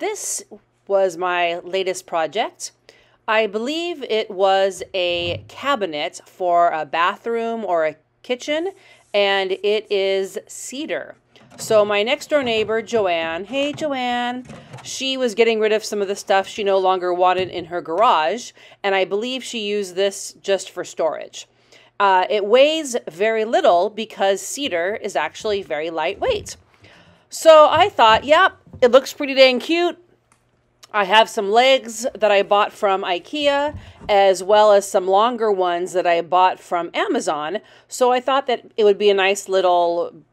This was my latest project. I believe it was a cabinet for a bathroom or a kitchen, and it is cedar. So my next door neighbor, Joanne, hey Joanne, she was getting rid of some of the stuff she no longer wanted in her garage, and I believe she used this just for storage. It weighs very little because cedar is actually very lightweight. So I thought, yep, it looks pretty dang cute. I have some legs that I bought from IKEA, as well as some longer ones that I bought from Amazon. So I thought that it would be a nice little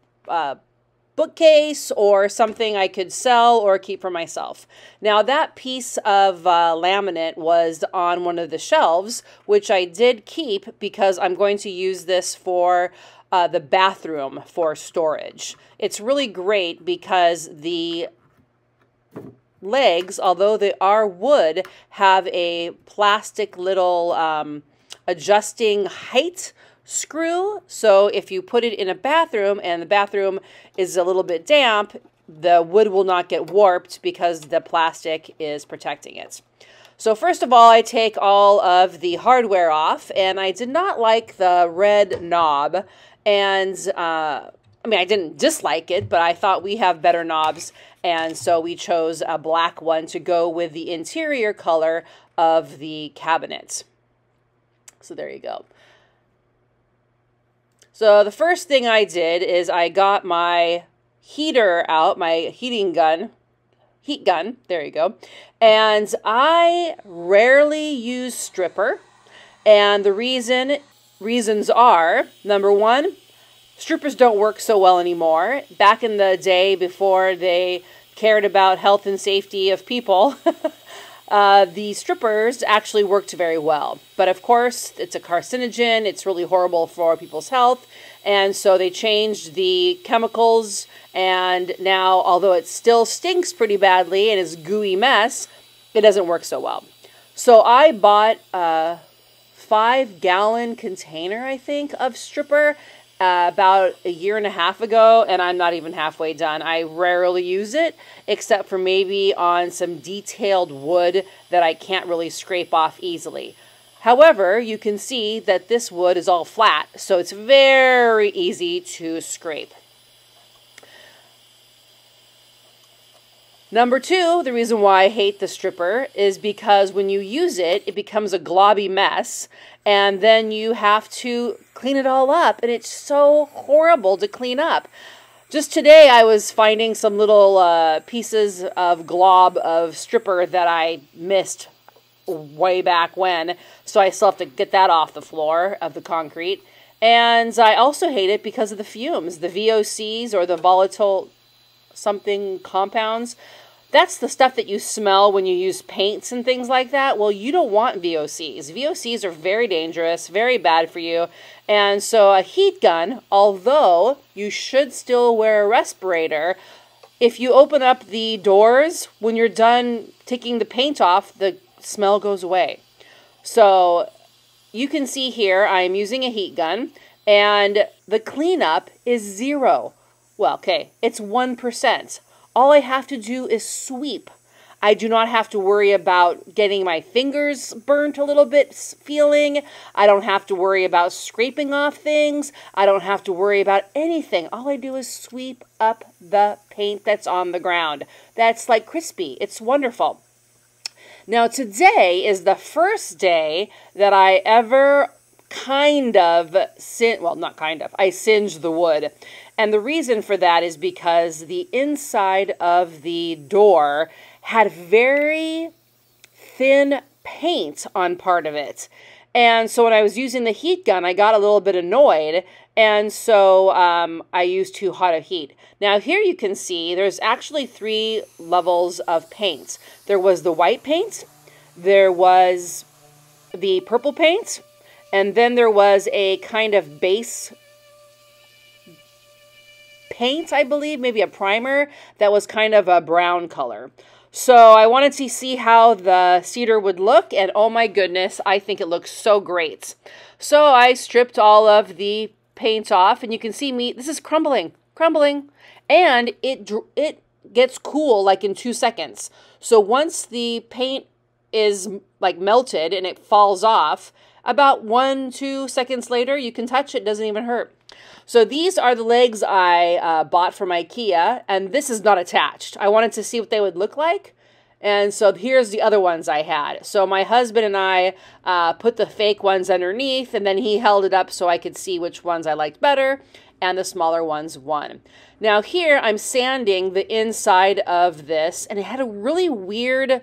bookcase or something I could sell or keep for myself. Now that piece of laminate was on one of the shelves, which I did keep because I'm going to use this for the bathroom for storage. It's really great because the legs, although they are wood, have a plastic little adjusting height screw. So if you put it in a bathroom and the bathroom is a little bit damp, the wood will not get warped because the plastic is protecting it. So first of all, I take all of the hardware off, and I did not like the red knob. And I mean, I didn't dislike it, but I thought we have better knobs. And so we chose a black one to go with the interior color of the cabinet. So there you go. So the first thing I did is I got my heater out, my heat gun, there you go. And I rarely use stripper. And the reasons are, number one, strippers don't work so well anymore. Back in the day, before they cared about health and safety of people, the strippers actually worked very well. But of course, it's a carcinogen. It's really horrible for people's health. And so they changed the chemicals. And now, although it still stinks pretty badly and is a gooey mess, it doesn't work so well. So I bought a 5-gallon container, I think, of stripper about a year and a half ago, and I'm not even halfway done. I rarely use it, except for maybe on some detailed wood that I can't really scrape off easily. However, you can see that this wood is all flat, so it's very easy to scrape. Number two, the reason why I hate the stripper is because when you use it, it becomes a globby mess, and then you have to clean it all up, and it's so horrible to clean up. Just today, I was finding some little pieces of glob of stripper that I missed way back when, so I still have to get that off the floor of the concrete. And I also hate it because of the fumes, the VOCs, or the volatile something compounds. That's the stuff that you smell when you use paints and things like that. Well, you don't want VOCs. VOCs are very dangerous, very bad for you. And so a heat gun, although you should still wear a respirator, if you open up the doors, when you're done taking the paint off, the smell goes away. So you can see here, I'm using a heat gun, and the cleanup is 0. Well, okay, it's 1%. All I have to do is sweep. I do not have to worry about getting my fingers burnt a little bit feeling. I don't have to worry about scraping off things. I don't have to worry about anything. All I do is sweep up the paint that's on the ground. That's like crispy. It's wonderful. Now today is the first day that I ever I singed the wood. And the reason for that is because the inside of the door had very thin paint on part of it. And so when I was using the heat gun, I got a little bit annoyed. And so I used too hot a heat. Now here you can see there's actually 3 levels of paint. There was the white paint, there was the purple paint, and then there was a kind of base paint, I believe, maybe a primer that was kind of a brown color. So I wanted to see how the cedar would look, and oh my goodness, I think it looks so great. So I stripped all of the paint off, and you can see this is crumbling, and it gets cool like in 2 seconds. So once the paint is like melted and it falls off, about 1-2 seconds later, you can touch it, doesn't even hurt. So these are the legs I bought from IKEA, and this is not attached. I wanted to see what they would look like. And so here's the other ones I had. So my husband and I put the fake ones underneath, and then he held it up so I could see which ones I liked better, and the smaller ones won. Now here I'm sanding the inside of this, and it had a really weird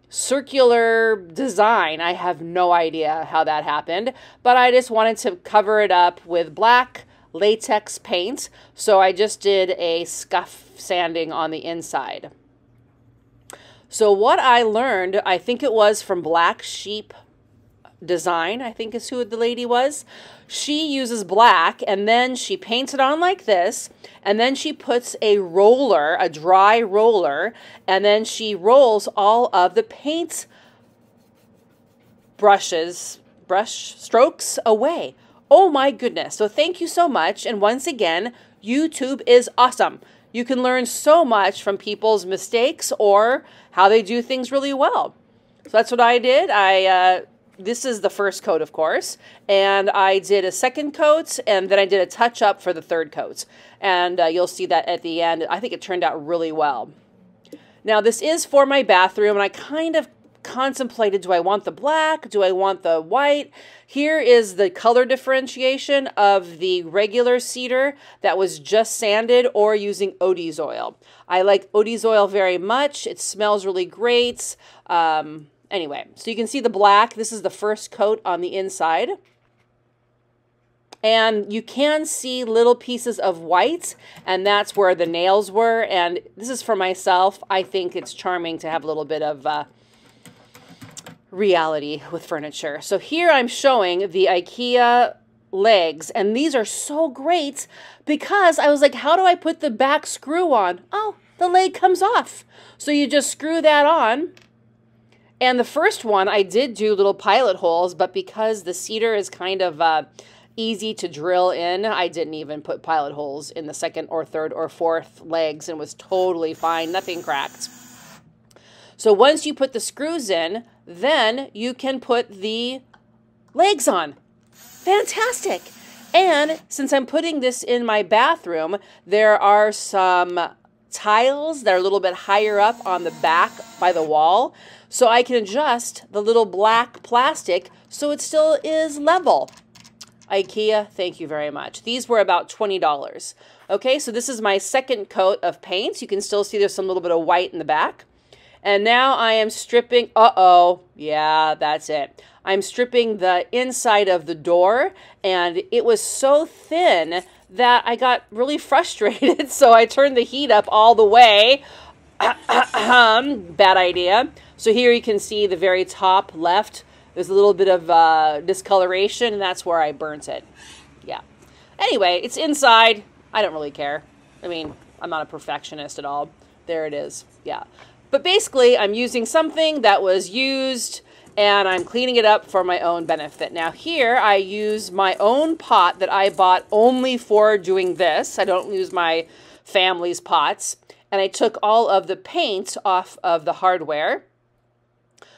circular design. I have no idea how that happened, but I just wanted to cover it up with black latex paint, so I just did a scuff sanding on the inside. So what I learned, I think it was from Black Sheep Design, I think is who the lady was. She uses black, and then she paints it on like this, and then she puts a roller, a dry roller, and then she rolls all of the paint brush strokes away. Oh my goodness. So thank you so much. And once again, YouTube is awesome. You can learn so much from people's mistakes or how they do things really well. So that's what I did. This is the first coat, of course, and I did a second coat, and then I did a touch-up for the third coat. And you'll see that at the end. I think it turned out really well. Now, this is for my bathroom, and I kind of contemplated, do I want the black? Do I want the white? Here is the color differentiation of the regular cedar that was just sanded or using Odie's oil. I like Odie's oil very much. It smells really great. Anyway, so you can see the black. This is the first coat on the inside. And you can see little pieces of white, and that's where the nails were. And this is for myself. I think it's charming to have a little bit of reality with furniture. So here I'm showing the IKEA legs, and these are so great because I was like, how do I put the back screw on? Oh, the leg comes off. So you just screw that on. And the first one, I did do little pilot holes, but because the cedar is kind of easy to drill in, I didn't even put pilot holes in the second or third or fourth legs, and was totally fine. Nothing cracked. So once you put the screws in, then you can put the legs on. Fantastic. And since I'm putting this in my bathroom, there are some tiles that are a little bit higher up on the back by the wall. So I can adjust the little black plastic so it still is level. IKEA, thank you very much. These were about $20. Okay, so this is my second coat of paint. You can still see there's some little bit of white in the back. And now I am stripping, yeah, that's it. I'm stripping the inside of the door, and it was so thin that I got really frustrated, so I turned the heat up all the way. Bad idea. So here you can see the very top left. There's a little bit of discoloration, and that's where I burnt it. Yeah. Anyway, it's inside. I don't really care. I mean, I'm not a perfectionist at all. There it is. Yeah. But basically, I'm using something that was used, and I'm cleaning it up for my own benefit. Now here, I use my own pot that I bought only for doing this. I don't use my family's pots. And I took all of the paint off of the hardware.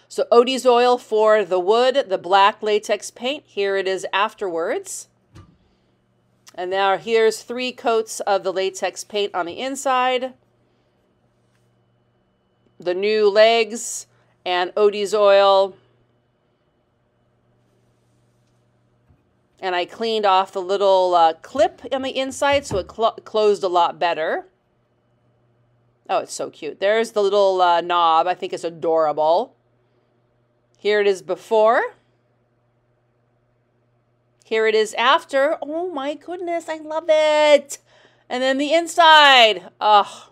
So Odie's oil for the wood, the black latex paint. Here it is afterwards. And now here's 3 coats of the latex paint on the inside. The new legs and Odie's oil. And I cleaned off the little clip on the inside so it closed a lot better. Oh, it's so cute. There's the little knob. I think it's adorable. Here it is before. Here it is after. Oh my goodness, I love it. And then the inside. Oh,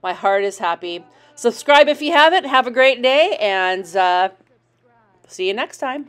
my heart is happy. Subscribe if you haven't. Have a great day, and see you next time.